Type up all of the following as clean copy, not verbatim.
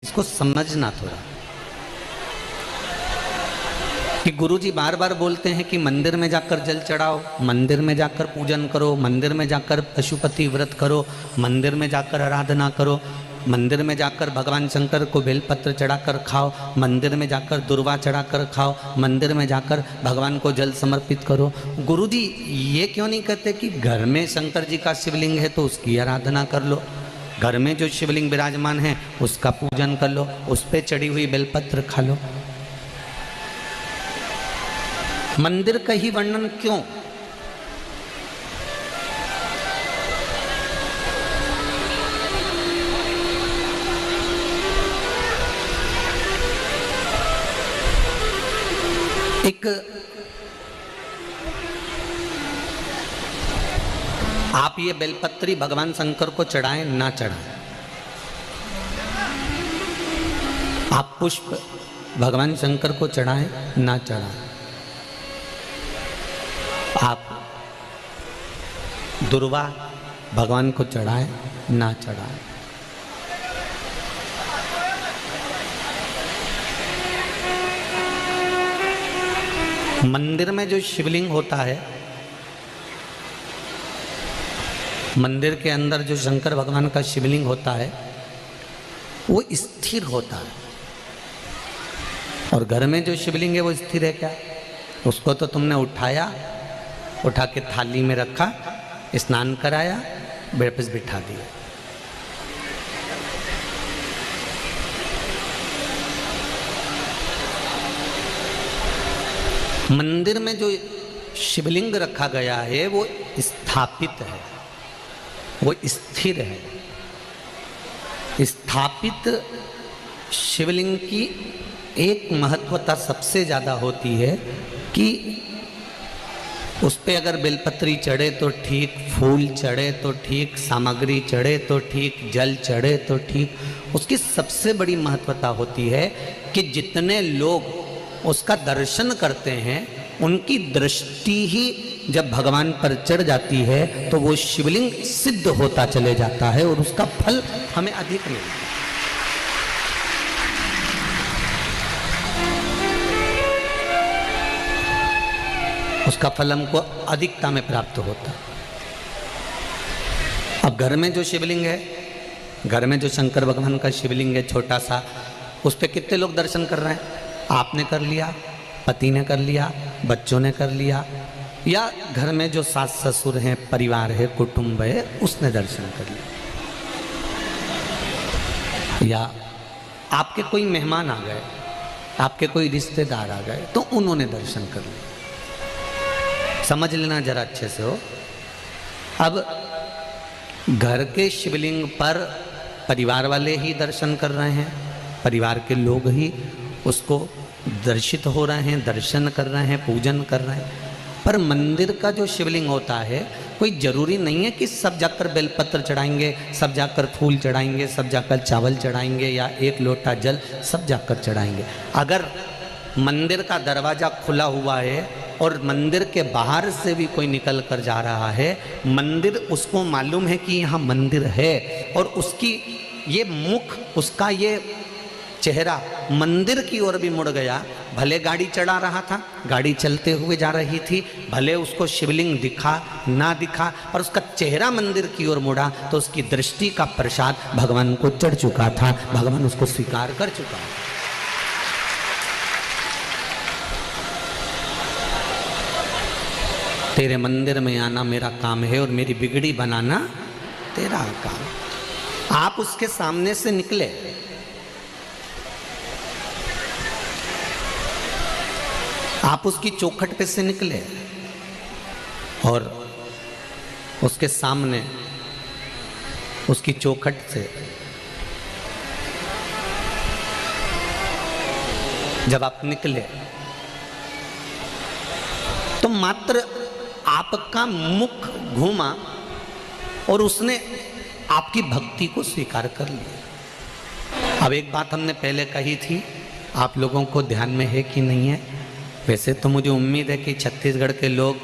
इसको समझना थोड़ा कि गुरुजी बार बार बोलते हैं कि मंदिर में जाकर जल चढ़ाओ, मंदिर में जाकर पूजन करो, मंदिर में जाकर पशुपति व्रत करो, मंदिर में जाकर आराधना करो, मंदिर में जाकर भगवान शंकर को बेलपत्र चढ़ाकर खाओ, मंदिर में जाकर दुर्वा चढ़ाकर खाओ, मंदिर में जाकर भगवान को जल समर्पित करो। गुरुजी ये क्यों नहीं कहते कि घर में शंकर जी का शिवलिंग है तो उसकी आराधना कर लो, घर में जो शिवलिंग विराजमान है उसका पूजन कर लो, उस पर चढ़ी हुई बेलपत्र खा लो। मंदिर का ही वर्णन क्यों? एक आप ये बेलपत्री भगवान शंकर को चढ़ाएं ना चढ़ाएं, आप पुष्प भगवान शंकर को चढ़ाएं ना चढ़ाएं, आप दुर्वा भगवान को चढ़ाएं ना चढ़ाएं, मंदिर में जो शिवलिंग होता है, मंदिर के अंदर जो शंकर भगवान का शिवलिंग होता है वो स्थिर होता है, और घर में जो शिवलिंग है वो स्थिर है क्या? उसको तो तुमने उठाया, उठा के थाली में रखा, स्नान कराया, वापस बिठा दिया। मंदिर में जो शिवलिंग रखा गया है वो स्थापित है, वो स्थिर है। स्थापित शिवलिंग की एक महत्वता सबसे ज़्यादा होती है कि उस पे अगर बेलपत्री चढ़े तो ठीक, फूल चढ़े तो ठीक, सामग्री चढ़े तो ठीक, जल चढ़े तो ठीक। उसकी सबसे बड़ी महत्वता होती है कि जितने लोग उसका दर्शन करते हैं उनकी दृष्टि ही जब भगवान पर चढ़ जाती है तो वो शिवलिंग सिद्ध होता चले जाता है और उसका फल हमें अधिक मिलता है। उसका फल हमको अधिकता में प्राप्त होता है। अब घर में जो शिवलिंग है, घर में जो शंकर भगवान का शिवलिंग है छोटा सा, उस पर कितने लोग दर्शन कर रहे हैं? आपने कर लिया, पति ने कर लिया, बच्चों ने कर लिया, या घर में जो सास ससुर हैं, परिवार है, कुटुंब है, उसने दर्शन कर लिया, या आपके कोई मेहमान आ गए, आपके कोई रिश्तेदार आ गए तो उन्होंने दर्शन कर लिया। समझ लेना जरा अच्छे से हो। अब घर के शिवलिंग पर परिवार वाले ही दर्शन कर रहे हैं, परिवार के लोग ही उसको दर्शित हो रहे हैं, दर्शन कर रहे हैं, पूजन कर रहे हैं। पर मंदिर का जो शिवलिंग होता है, कोई ज़रूरी नहीं है कि सब जाकर बेलपत्र चढ़ाएंगे, सब जाकर फूल चढ़ाएंगे, सब जाकर चावल चढ़ाएंगे, या एक लोटा जल सब जाकर चढ़ाएंगे। अगर मंदिर का दरवाज़ा खुला हुआ है और मंदिर के बाहर से भी कोई निकल कर जा रहा है, मंदिर उसको मालूम है कि यहाँ मंदिर है, और उसकी ये मुख, उसका ये चेहरा मंदिर की ओर भी मुड़ गया। भले गाड़ी चढ़ा रहा था, गाड़ी चलते हुए जा रही थी, भले उसको शिवलिंग दिखा ना दिखा, पर उसका चेहरा मंदिर की ओर मुड़ा तो उसकी दृष्टि का प्रसाद भगवान को चढ़ चुका था, भगवान उसको स्वीकार कर चुका। तेरे मंदिर में आना मेरा काम है और मेरी बिगड़ी बनाना तेरा काम। आप उसके सामने से निकले, आप उसकी चौखट पे से निकले और उसके सामने उसकी चौखट से जब आप निकले तो मात्र आपका मुख घूमा और उसने आपकी भक्ति को स्वीकार कर लिया। अब एक बात हमने पहले कही थी, आप लोगों को ध्यान में है कि नहीं है? वैसे तो मुझे उम्मीद है कि छत्तीसगढ़ के लोग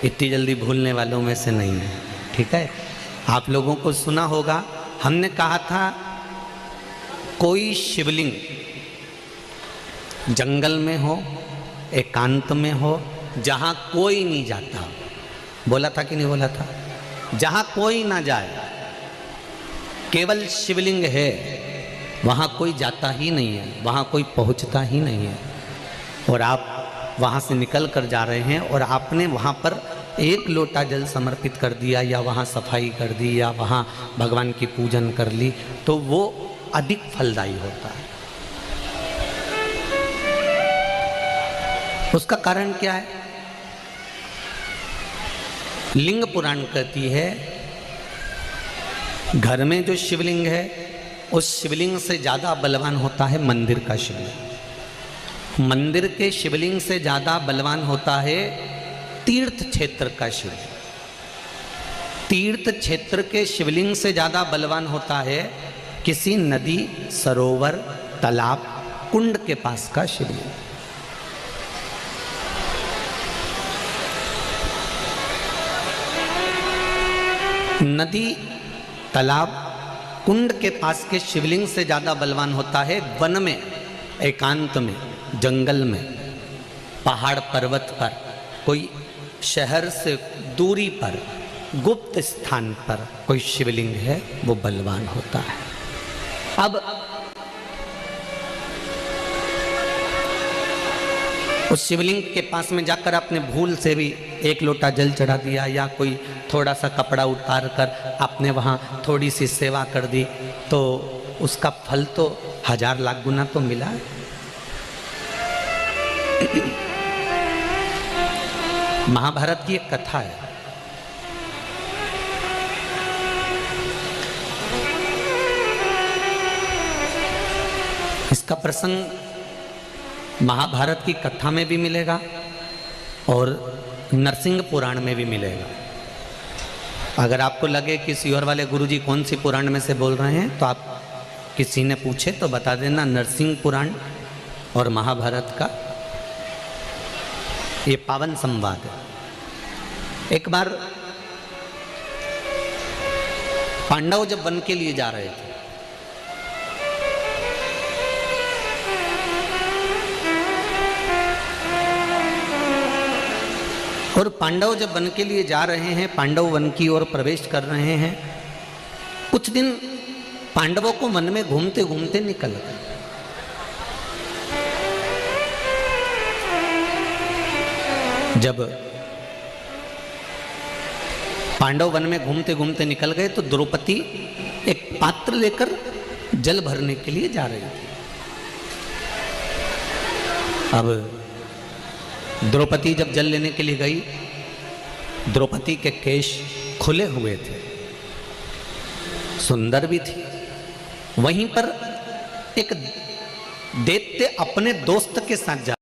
इतनी जल्दी भूलने वालों में से नहीं हैं, ठीक है? आप लोगों को सुना होगा, हमने कहा था कोई शिवलिंग जंगल में हो, एकांत में हो, जहाँ कोई नहीं जाता, बोला था कि नहीं बोला था, जहाँ कोई ना जाए, केवल शिवलिंग है, वहाँ कोई जाता ही नहीं है, वहाँ कोई पहुँचता ही नहीं है, और आप वहाँ से निकल कर जा रहे हैं और आपने वहाँ पर एक लोटा जल समर्पित कर दिया या वहाँ सफाई कर दी या वहाँ भगवान की पूजन कर ली, तो वो अधिक फलदायी होता है। उसका कारण क्या है? लिंग पुराण कहती है घर में जो शिवलिंग है उस शिवलिंग से ज़्यादा बलवान होता है मंदिर का शिवलिंग। मंदिर के शिवलिंग से ज़्यादा बलवान होता है तीर्थ क्षेत्र का शिवलिंग। तीर्थ क्षेत्र के शिवलिंग से ज़्यादा बलवान होता है किसी नदी, सरोवर, तालाब, कुंड के पास का शिवलिंग। नदी, तालाब, कुंड के पास के शिवलिंग से ज़्यादा बलवान होता है वन में, एकांत में, जंगल में, पहाड़ पर्वत पर, कोई शहर से दूरी पर, गुप्त स्थान पर कोई शिवलिंग है, वो बलवान होता है। अब उस शिवलिंग के पास में जाकर आपने भूल से भी एक लोटा जल चढ़ा दिया या कोई थोड़ा सा कपड़ा उतार कर आपने वहाँ थोड़ी सी सेवा कर दी, तो उसका फल तो 1000 लाख गुना तो मिला। महाभारत की एक कथा है, इसका प्रसंग महाभारत की कथा में भी मिलेगा और नरसिंह पुराण में भी मिलेगा। अगर आपको लगे कि सियोर वाले गुरुजी कौन सी पुराण में से बोल रहे हैं, तो आप किसी ने पूछे तो बता देना नरसिंह पुराण और महाभारत का ये पावन संवाद है। एक बार पांडव जब वन के लिए जा रहे थे, और पांडव जब वन के लिए जा रहे हैं, पांडव वन की ओर प्रवेश कर रहे हैं, कुछ दिन पांडवों को वन में घूमते घूमते निकल गए। जब पांडव वन में घूमते घूमते निकल गए तो द्रौपदी एक पात्र लेकर जल भरने के लिए जा रही थी। अब द्रौपदी जब जल लेने के लिए गई, द्रौपदी के केश खुले हुए थे, सुंदर भी थी। वहीं पर एक दैत्य अपने दोस्त के साथ जा